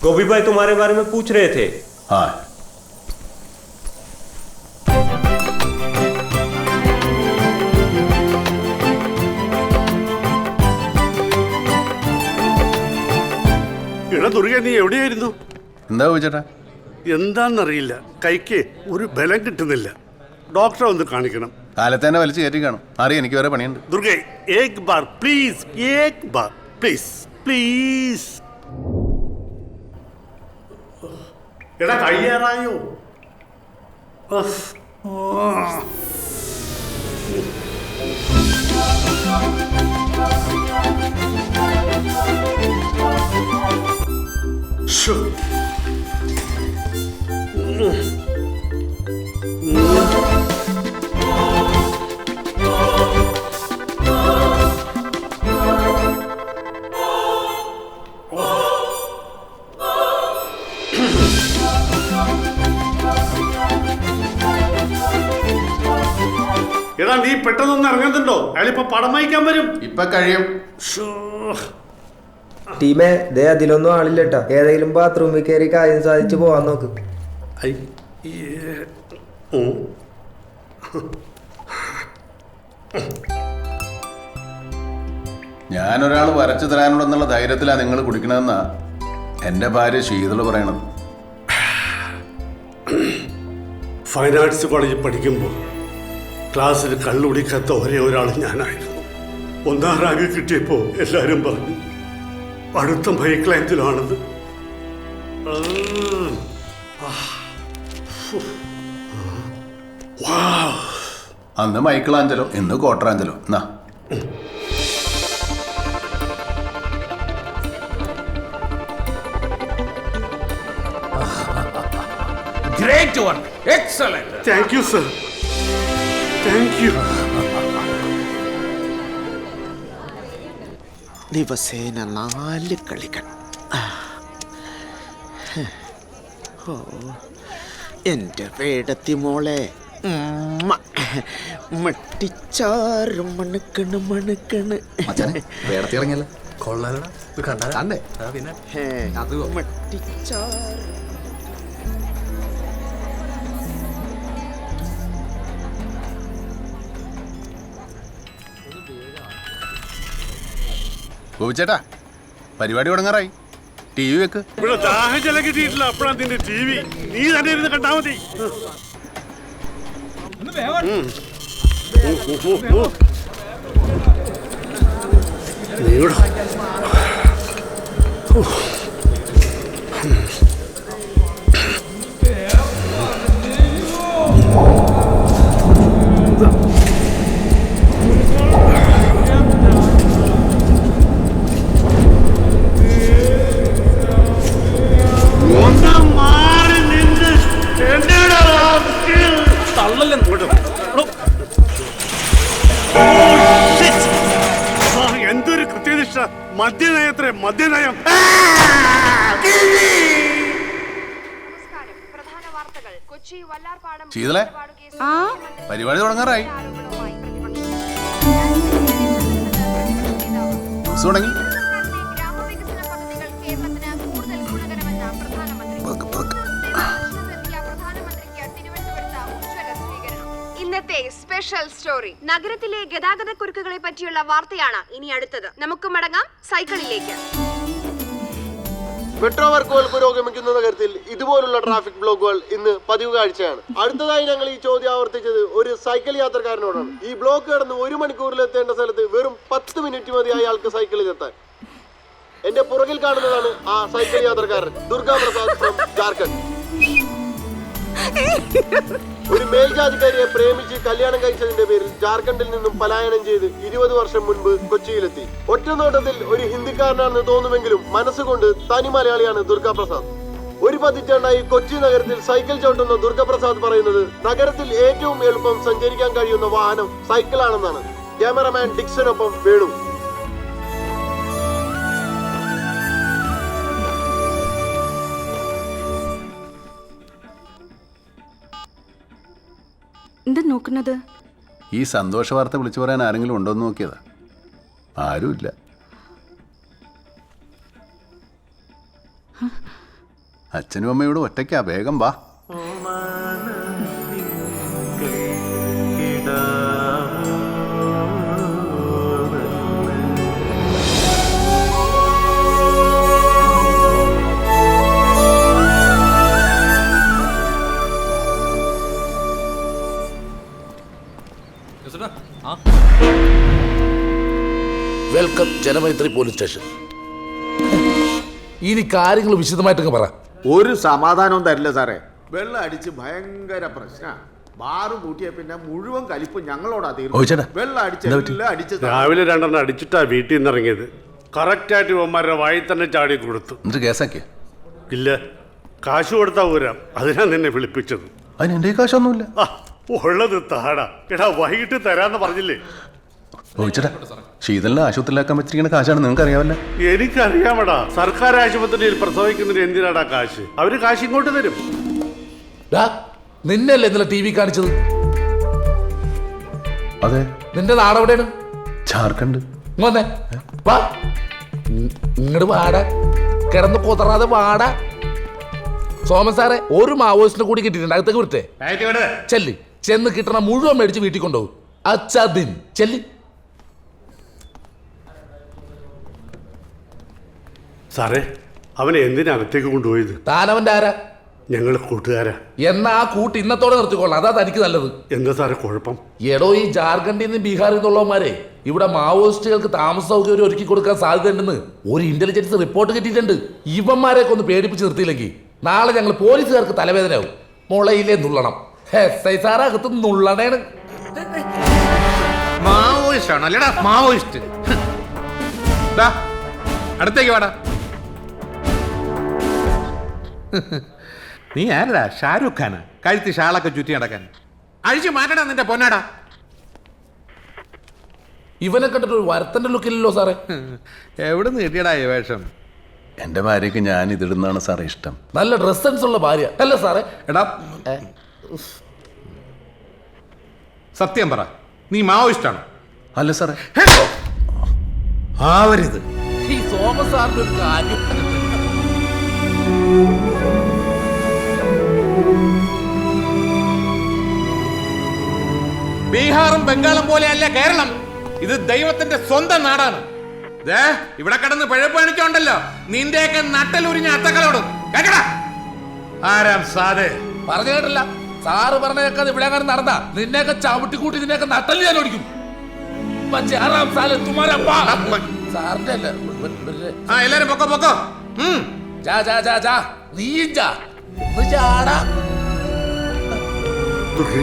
गोभी भाई तुम्हारे बारे में पूछ रहे थे। हाँ, എടാ ദുർഗ, നീ എവിടെയായിരുന്നു? എന്താ ചേട്ടാ? എന്താന്നറിയില്ല, കൈക്ക് ഒരു ബലം കിട്ടുന്നില്ല. ഡോക്ടറെ ഒന്ന് കാണിക്കണം. കാലത്ത് തന്നെ വലിച്ചു കയറ്റി കാണും. അറിയാം, എനിക്ക് വേറെ പണിയുണ്ട്. ദുർഗ, ഏക് ബാർ പ്ലീസ്, ഏക് ബാർ പ്ലീസ്, പ്ലീസ്. എടാ കഴിയാറായോ? എടാ നീ പെട്ടെന്നൊന്ന് ഇറങ്ങുന്നുണ്ടോ? അയാളിപ്പോ പടം വായിക്കാൻ വരും. ഇപ്പൊ കഴിയും. ടീമേ, ദേ അതിലൊന്നും ആളില്ല കേട്ടോ. ഏതെങ്കിലും ബാത്റൂമിൽ കയറി കാര്യം സാധിച്ചു പോവാൻ നോക്ക്. ഞാനൊരാൾ വരച്ചു തരാനുണ്ടെന്നുള്ള ധൈര്യത്തിലാണ് നിങ്ങൾ കുടിക്കണമെന്നാ എൻ്റെ ഭാര്യ ശീതള പറയണത്. ഫൈൻ ആർട്സ് കോളേജിൽ പഠിക്കുമ്പോൾ ക്ലാസ്സിൽ കള്ളുടിക്കാത്ത ഒരേ ഒരാൾ ഞാനായിരുന്നു. 1ാം റാങ്ക് കിട്ടിയപ്പോൾ എല്ലാവരും പറഞ്ഞു അടുത്ത മൈക്ലാഞ്ചിലാണെന്ന്. അന്ന് മൈക്കിളാഞ്ചലോ, ഇന്ന് കോട്ടറാഞ്ചലോ. എന്നാ Great one, excellent. Thank you sir, thank you. ദിവസേന 4 കളികൾ. ഓ, എൻ്റെ വേടത്തി മോളെ മട്ടിച്ചാറ് മണക്കണ് മണക്കണ്. വേടത്തി ഇറങ്ങിയല്ലേ കൊള്ളാലടാ. കണ്ടേ പിന്നെ മട്ടിച്ചാറ്. ചേട്ടാ, പരിപാടി തുടങ്ങാറായി. ടി വി വെക്ക്. ഇവിടെ ദാഹജലം കിട്ടിയിട്ടില്ല, അപ്പോഴാണ് നിന്റെ ടി വി. നീ തന്നെ ഇരുന്ന് കണ്ടാ മതി. എന്തൊരു കൃത്യനിഷ്ഠ! മദ്യനയത്രേ, മദ്യനയം. ശീതളെ, പരിപാടി തുടങ്ങാറായി. തുടങ്ങി. ഇന്നത്തെ സ്പെഷ്യൽ സ്റ്റോറി നഗരത്തിലെ ഗതാഗത കുരുക്കുകളെ പറ്റിയുള്ള വാർത്തയാണ് ഇനി അടുത്തത്. നമുക്ക് മടങ്ങാം സൈക്കിളിലേക്ക്. മെട്രോ വർക്കുകൾ പുരോഗമിക്കുന്ന നഗരത്തിൽ ഇതുപോലുള്ള ട്രാഫിക് ബ്ലോക്കുകൾ ഇന്ന് പതിവ് കാഴ്ചയാണ്. അടുത്തതായി ഞങ്ങൾ ഈ ചോദ്യം ആവർത്തിച്ചത് ഒരു സൈക്കിൾ യാത്രക്കാരനോടാണ്. ഈ ബ്ലോക്ക് കടന്ന് 1 മണിക്കൂറിൽ എത്തേണ്ട സ്ഥലത്ത് വെറും 10 മിനിറ്റ് മതി അയാൾക്ക് സൈക്കിളിൽ എത്താൻ. എന്റെ പുറകിൽ കാണുന്നതാണ് ആ സൈക്കിൾ യാത്രക്കാരൻ, ദുർഗാ പ്രസാദ് ഫ്രം ജാർഖണ്ഡ്. ഒരു മേൽജാതിക്കാരിയെ പ്രേമിച്ച് കല്യാണം കഴിച്ചതിന്റെ പേരിൽ ജാർഖണ്ഡിൽ നിന്നും പലായനം ചെയ്ത് 20 വർഷം മുൻപ് കൊച്ചിയിലെത്തി. ഒറ്റ നോട്ടത്തിൽ ഒരു ഹിന്ദിക്കാരനാണെന്ന് തോന്നുമെങ്കിലും മനസ്സുകൊണ്ട് തനി മലയാളിയാണ് ദുർഗാ പ്രസാദ്. 1 പതിറ്റാണ്ടായി കൊച്ചി നഗരത്തിൽ സൈക്കിൾ ചവിട്ടുന്ന ദുർഗാ പ്രസാദ് പറയുന്നത് നഗരത്തിൽ ഏറ്റവും എളുപ്പം സഞ്ചരിക്കാൻ കഴിയുന്ന വാഹനം സൈക്കിളാണെന്നാണ്. ക്യാമറമാൻ ഡിക്സനൊപ്പം വേണു. എന്താ നോക്കുന്നത്? ഈ സന്തോഷ വാർത്ത വിളിച്ചു പറയാൻ ആരെങ്കിലും ഉണ്ടോന്ന് നോക്കിയതാ. ആരുമില്ല. അച്ഛനും അമ്മയോട് ഒറ്റയ്ക്കാ, വേഗം വാ. Welcome Janamaithri police station. ഇനി കാര്യങ്ങൾ വിശദമായിട്ടൊക്കെ പറ. ഒരു സമാധാനവും തരില്ല സാറേ. വെള്ളം അടിച്ച് ഭയങ്കര പ്രശ്നമാണ്. ബാറ് കൂട്ടിയ പിന്നെ മുഴുവൻ കലിപ്പ് ഞങ്ങളോടാ തീർന്നു. വെള്ളം അടിച്ച് രാവിലെ 2 അടിച്ചിട്ടാ വീട്ടിൽ നിന്ന് ഇറങ്ങിയത്. കറക്റ്റായിട്ട് ഇവന്മാരുടെ വായി തന്നെ ചാടി കൊടുത്തു. എന്നിട്ട് കേസാക്കിയ? ഇല്ല, കാശ് കൊടുത്താ ഊരാം. അതിനാ നിന്നെ വിളിപ്പിച്ചത്. അതിന് എൻ്റെ കാശൊന്നുമില്ല. ഉള്ളത് താടാ. എടാ വൈകിട്ട് തരാന്ന് പറഞ്ഞില്ലേ? ചോദിച്ചടാ, ശീതലിനെ ആശുപത്രിയിലാക്കാൻ പറ്റിയിരിക്കുന്ന കാശാണ് നിങ്ങൾക്ക് അറിയാമല്ലോ. എനിക്കറിയാമടാ. സർക്കാർ ആശുപത്രിയിൽ പ്രസവിക്കുന്നതിന് എന്തിനാടാ കാശ്? അവര് കാശ് ഇങ്ങോട്ട് തരും. നിന്നല്ലേ ഇന്നലെ ടി വി കാണിച്ചത്? അതെ. നിന്റെ നാടെവിടെയാണ്? ജാർഖണ്ഡ്. വന്നേ വാ, ഇങ്ങോട്ട് വാടാ, കിടന്ന് കൊതറാതെ വാടാ. സോമൻ സാറെ, ഒരു മാവോയിസ്റ്റിനെ കൂടി കിട്ടിയിട്ടുണ്ട്. അകത്തേക്ക് വിട്ടേ. ചെല്ലി ചെന്ന് കിട്ടണ മുഴുവൻ മേടിച്ച് വീട്ടിൽ കൊണ്ടുപോകും. അച്ഛാദിൻ ചെല്ലി. സാറേ, അവനെ എന്തിനകത്തേക്ക് കൊണ്ടുപോയത്? താനവന്റെ ആരാ? ഞങ്ങൾ കൂട്ടുകാരാ. എന്നാ ആ കൂട്ട് ഇന്നത്തോടെ നിർത്തിക്കൊള്ളാം. അതാ തനിക്ക് നല്ലത്. എന്താ സാറേ കുഴപ്പം? എടോ, ഈ ജാർഖണ്ഡിൽ നിന്ന് ബീഹാറിൽ നിന്നുള്ളവന്മാരെ ഇവിടെ മാവോയിസ്റ്റുകൾക്ക് താമസ സൗകര്യം ഒരുക്കി കൊടുക്കാൻ സാധ്യതയുണ്ടെന്ന് ഒരു ഇന്റലിജൻസ് റിപ്പോർട്ട് കിട്ടിയിട്ടുണ്ട്. ഇവന്മാരെയൊക്കെ ഒന്ന് പേടിപ്പിച്ച് നിർത്തിയില്ലെങ്കിൽ നാളെ ഞങ്ങൾ പോലീസുകാർക്ക് തലവേദനയാവും. മുളയിലെ നുള്ളണം. SI സാറ് അകത്ത് നുള്ളണേണ്. മാവോയിസ്റ്റ് ആണോ? അല്ലടാ മാവോയിസ്റ്റ്. അടുത്തേക്ക് വാടാ. നീ ആരടാ? ഷാരൂഖ് ഖാനാ? കഴുത്തി ഷാളൊക്കെ ചുറ്റി നടക്കാൻ. അഴിച്ചു മാറ്റടാ നിന്റെ പൊന്നാടാ. ഇവനെ കണ്ടിട്ട് ഒരു വരത്തന്റെ ലുക്കില്ലല്ലോ സാറേ. എവിടെ നിന്ന് കിട്ടിയടാ ഈ വേഷം? എൻ്റെ ഭാര്യയ്ക്ക് ഞാൻ ഇതിടുന്നതാണ് സാറേ ഇഷ്ടം. നല്ല ഡ്രസ് സെൻസ് ഉള്ള ഭാര്യ അല്ല സാറേ? എടാ സത്യം പറ, നീ മാവോയിസ്റ്റ് ആണോ? അല്ല സാറേ. ആവരുത്. ഈ തോമസ് സാറിന്റെ ഒരു കാര്യം. ബീഹാറും ബംഗാളും പോലെയല്ല കേരളം. ഇത് ദൈവത്തിന്റെ സ്വന്തം നാടാണ്. ഇവിടെ കിടന്ന് പിഴപ്പണിച്ചോണ്ടല്ലോ നിന്റെയൊക്കെ നട്ടലുരിഞ്ഞ അത്തക്കളോടും കേട്ടടാ. ആരാം സാധേ പറഞ്ഞു കേട്ടില്ല. സാറ് പറഞ്ഞേക്കാതെ ഇവിടെ അങ്ങനെ നടന്നാ നിന്നെയൊക്കെ ചവിട്ടിക്കൂട്ടി നിന്നെയൊക്കെ നട്ടല് ഞാൻ ഓടിക്കും. സാറിന്റെ അല്ല. എല്ലാരും പൊക്കോ പൊക്കോ. നീയും ചാടാ. ദുർഗേ,